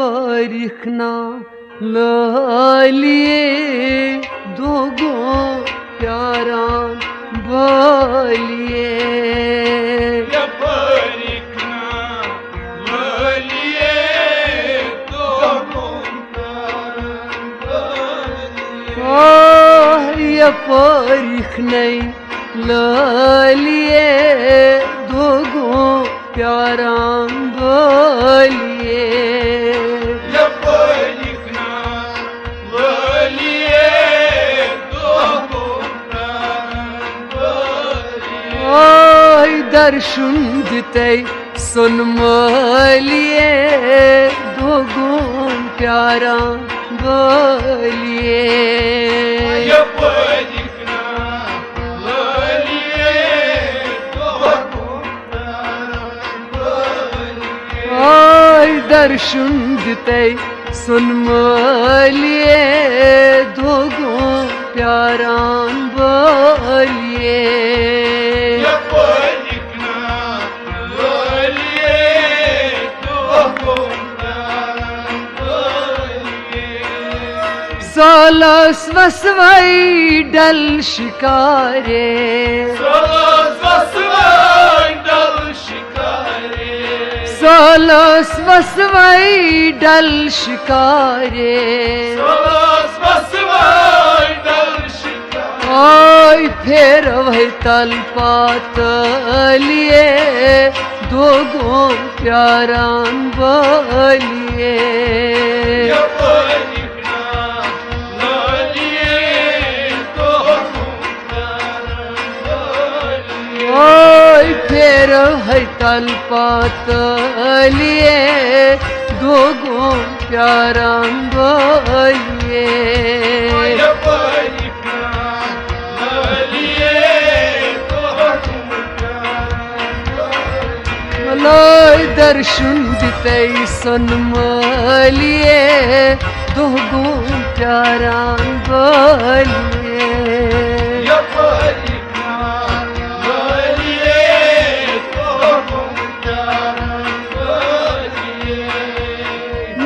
परिखना लालिए दोगो प्यारान बालिए परिखना लालिए दोगो प्यारान बालिए परिखने लालिए दोगो प्यारान बालिए दर्शन दिते सुनमलिए दोगुन प्यारा बोलिए दर्शन दिते सुनमलिए दोगुन प्यारा बोलिए सोलस वसवई डल शिकारे सोलस वसवई डल शिकारे ओय फेर वही तल पातलिए दोगो प्यारान बोलिए ओय फेर है तल पातलिए दोगो प्यारान बोलिए दर्शन दिते सुनमलिए दोगो प्यारान बोलिए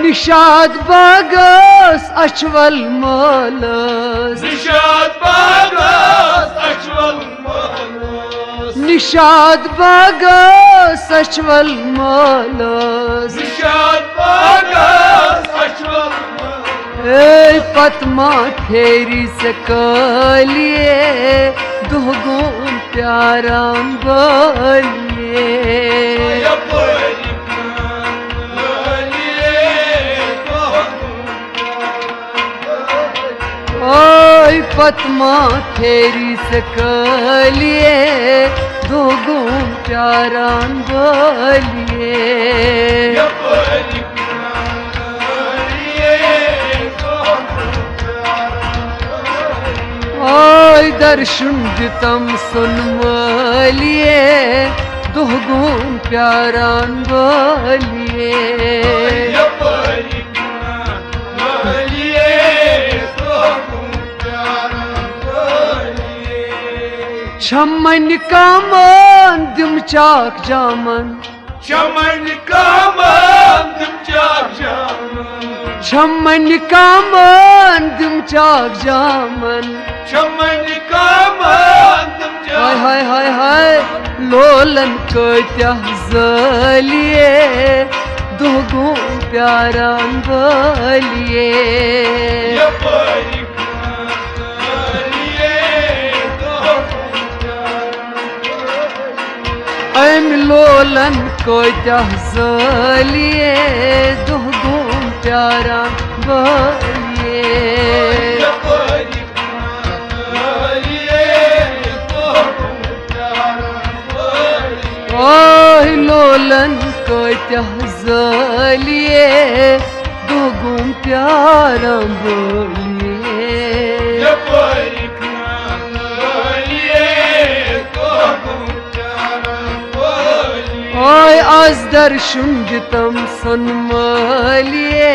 निषाद बागस अचवल मोलस निषाद बागस अचवल मोलस निषाद बागस अचवल मोलस निषाद बागस अचवल मोलस पत्मा फेरी से कलिए दोगो प्यारान बोलिए ओय पत्मा फेरी से कलिए दोगो प्यारान बोलिए ओय दर्शन दितम सुनमलिए दोगो प्यारान बोलिए छमन का मान दिम चाक जामन चमन का मान दिम चाक जामन छमन का मान दिम चाक जामन चमन का मान दिम हाय हाय हाय हाय लोलन कत्या जलिए दोगो प्यारान बोलिए अम लोलन कत्या जलिए दोगो प्यारान बोलिए ओय लोलन कत्या जलिए दोगो प्यारान बोलिए ओय आज दर्शन दितम सुनमलिए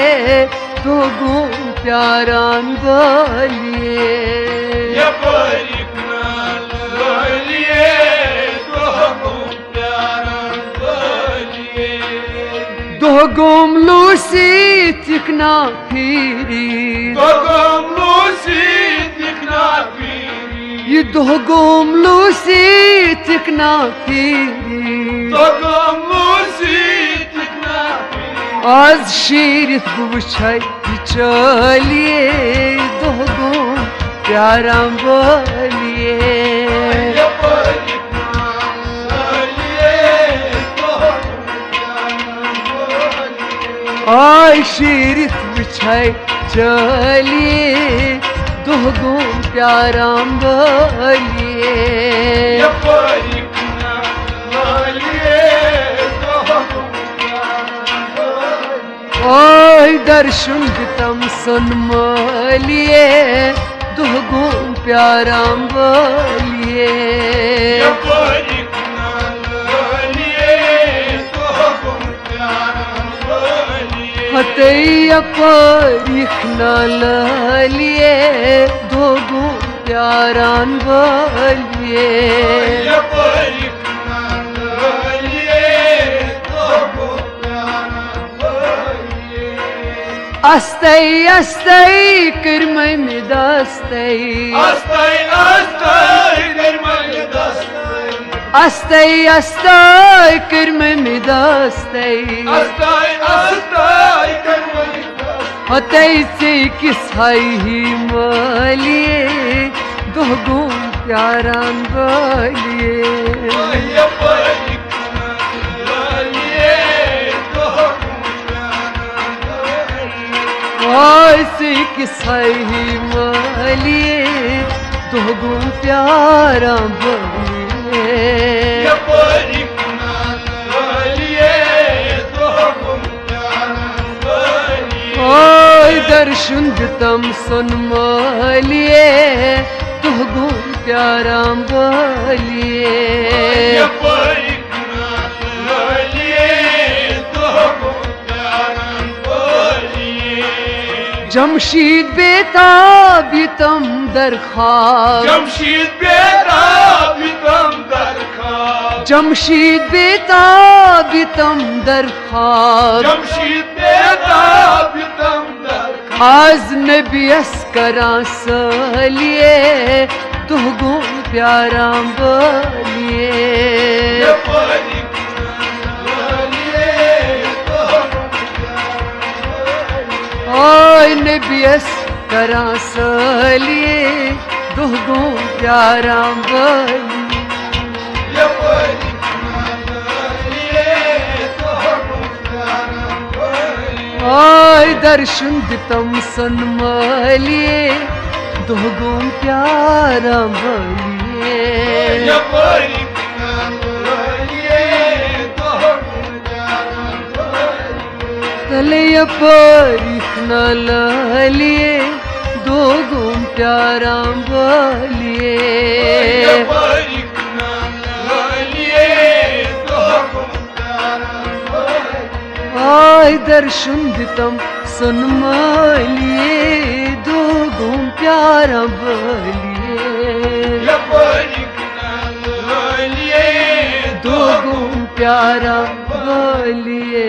दोगो प्यारान बोलिए दोगोम लूसी दिखना फिरी ये दो गोमलू सी दिखना फिरी आज शीरित बुछाई चलिए दो गोम प्यारा बोलिए आज शीरित बुछाई चलिए दो गोम प्यारा बोलिए ओय दर्शन तम सन्मलिए दो गुण प्यारा बोलिए हतैया परिखना लिए दो गुण प्यारा बोलिए Astay astay kırmay mı dastay Astay astay kırmay mı dastay Astay astay kırmay mı dastay Astay astay kırmay mı dastay Hatay se kisay himaliye dogun pyaran baliye ऐसे किसाई हिमालिए दो गुण प्यारा बोलिए ओय दर्शन तम सन्मलिए दो गुण प्यारा बोलिए Jamshid बेताबितम दरख्वाब Cemşid bedabitam darkhab Jamshid बेताबितम दरख्वाब Cemşid bedabitam darkhab आज नबी अस्करा सलिए दो गुण प्यारा बोलिए ओय नबी अस्करा सलिए दो गुण प्यारा बोलिए ओय दर्शन तम सन्मलिए दो गुण प्यारा बोलिए तलय परिखना लिए दो गुण प्यारा बोलिए आय दर्शन तम सन्मलिए दो गुण प्यारा बोलिए दो गुण प्यारा बोलिए